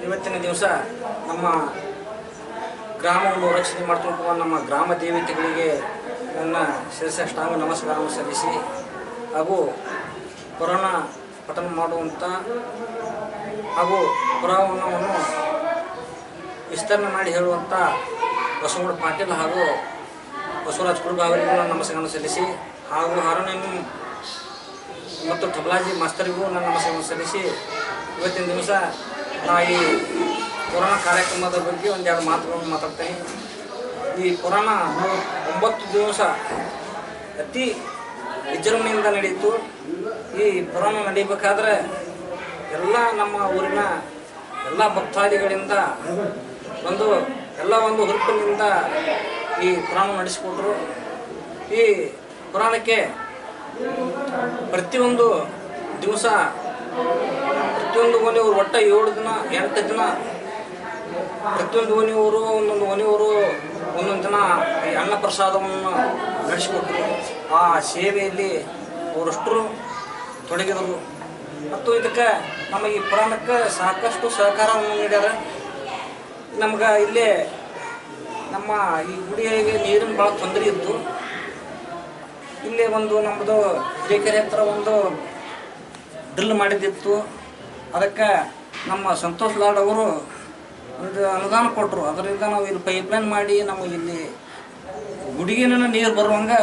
ಇವತ್ತಿನ ದಿವಸ ನಮ್ಮ ಗ್ರಾಮವನ್ನು ರಕ್ಷಣೆ ಮಾಡ್ಕೊಂಡು ನಮ್ಮ ಗ್ರಾಮ ದೇವತೆಗಳಿಗೆ ನನ್ನ ಶಿರಸಾಷ್ಟಾಂಗ ನಮಸ್ಕಾರವನ್ನು ಸಲ್ಲಿಸಿ ಹಾಗೂ ಪುರಾಣ ಪಠಣ ಮಾಡುವಂಥ ಹಾಗೂ ಪುರಾಣವನ್ನು ವಿಸ್ತರಣೆ ಮಾಡಿ ಹೇಳುವಂಥ ಬಸವಗೌಡ ಪಾಟೀಲ್ ಹಾಗೂ ಬಸವರಾಜ್ ಕುರುಬ ಅವರಿಗೂ ನನ್ನ ನಮಸ್ಕಾರವನ್ನು ಸಲ್ಲಿಸಿ ಹಾಗೂ ಹಾರನೇನು ಮತ್ತು ತಬಲಾಜಿ ಮಾಸ್ತರಿಗೂ ನನ್ನ ನಮಸ್ಕಾರವನ್ನು ಸಲ್ಲಿಸಿ ಇವತ್ತಿನ ದಿವಸ ನಾ ಈ ಪುರಾಣ ಕಾರ್ಯಕ್ರಮದ ಬಗ್ಗೆ ಒಂದೆರಡು ಮಾತುಗಳನ್ನು ಮಾತಾಡ್ತೇನೆ. ಈ ಪುರಾಣ 9 ದಿವಸ ಅತಿ ವಿಜೃಂಭಣೆಯಿಂದ ನಡೆಯಿತು. ಈ ಪುರಾಣ ನಡೀಬೇಕಾದ್ರೆ ಎಲ್ಲ ನಮ್ಮ ಊರಿನ ಎಲ್ಲ ಭಕ್ತಾದಿಗಳಿಂದ ಒಂದು ಹುರುಪಿನಿಂದ ಈ ಪುರಾಣ ನಡೆಸಿಕೊಟ್ರು. ಈ ಪುರಾಣಕ್ಕೆ ಪ್ರತಿಯೊಂದು ದಿವಸ ಪ್ರತಿಯೊಂದು ಓಣಿಯವರು ಒಟ್ಟು 7 ದಿನ 8 ದಿನ ಪ್ರತಿಯೊಂದು ಓಣಿಯವರು ಒಂದೊಂದು ದಿನ ಈ ಅನ್ನ ಪ್ರಸಾದವನ್ನು ನಡೆಸಿಕೊಟ್ರು. ಆ ಸೇವೆಯಲ್ಲಿ ಅವರಷ್ಟರು ತೊಡಗಿದರು ಮತ್ತು ಇದಕ್ಕೆ ನಮ್ಮ ಈ ಪುರಾಣಕ್ಕೆ ಸಾಕಷ್ಟು ಸಹಕಾರವನ್ನು ನೀಡ್ಯಾರ. ನಮ್ಗೆ ಇಲ್ಲೇ ನಮ್ಮ ಈ ಗುಡಿಗೆ ನೀರಿನ ಭಾಳ ತೊಂದರೆ ಇತ್ತು. ಇಲ್ಲೇ ನಮ್ಮದು ಹಿರೇಕೆರೆ ಹತ್ರ ಒಂದು ಡ್ರಿಲ್ ಮಾಡಿದ್ದಿತ್ತು. ಅದಕ್ಕೆ ನಮ್ಮ ಸಂತೋಷ್ ಲಾಡ್ ಅವರು ಒಂದು ಅನುದಾನ ಕೊಟ್ಟರು. ಅದರಿಂದ ನಾವು ಇಲ್ಲಿ ಪೈಪ್ಲೈನ್ ಮಾಡಿ ನಮಗೆ ಇಲ್ಲಿ ಗುಡಿಗಿನ ನೀರು ಬರುವಂಗೆ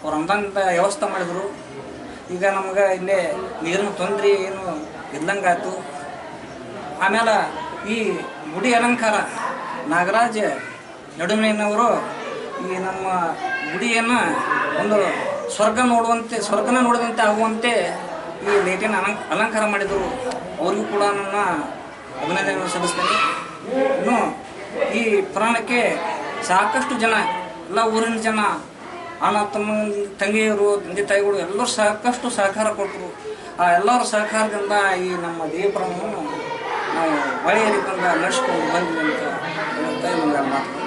ಅವ್ರು ಅನುದಾನದ ವ್ಯವಸ್ಥೆ ಮಾಡಿದರು. ಈಗ ನಮ್ಗೆ ಇಲ್ಲೇ ನೀರಿನ ತೊಂದರೆ ಏನು ಇದ್ದಂಗಾಯ್ತು. ಆಮೇಲೆ ಈ ಗುಡಿ ಅಲಂಕಾರ ನಾಗರಾಜ್ ನಡುವಿನವರು ಈ ನಮ್ಮ ಗುಡಿಯನ್ನು ಒಂದು ಸ್ವರ್ಗನ ನೋಡುವಂತೆ ಆಗುವಂತೆ ಈ ಲೈಟಿನ ಅಲಂಕಾರ ಮಾಡಿದರು. ಅವ್ರಿಗೂ ಕೂಡ ನನ್ನ ಅಭಿನಂದನೆಯನ್ನು ಸಲ್ಲಿಸ್ತೇನೆ. ಇನ್ನು ಈ ಪುರಾಣಕ್ಕೆ ಸಾಕಷ್ಟು ಜನ ಎಲ್ಲ ಊರಿನ ಜನ ಅಣ್ಣ ತಮ್ಮ ತಂಗಿಯರು ತಂದೆ ತಾಯಿಗಳು ಎಲ್ಲರೂ ಸಾಕಷ್ಟು ಸಹಕಾರ ಕೊಟ್ಟರು. ಆ ಎಲ್ಲರ ಸಹಕಾರದಿಂದ ಈ ನಮ್ಮ ದೇವ ಪುರಾಣವನ್ನು ನಾವು ಒಳ್ಳೆಯ ರೀತಿಯಿಂದ ನಡೆಸ್ಕೊಂಡು ಬಂದ್ವಿ ಅಂತ ಹೇಳ್ತಾ ಮಾತು.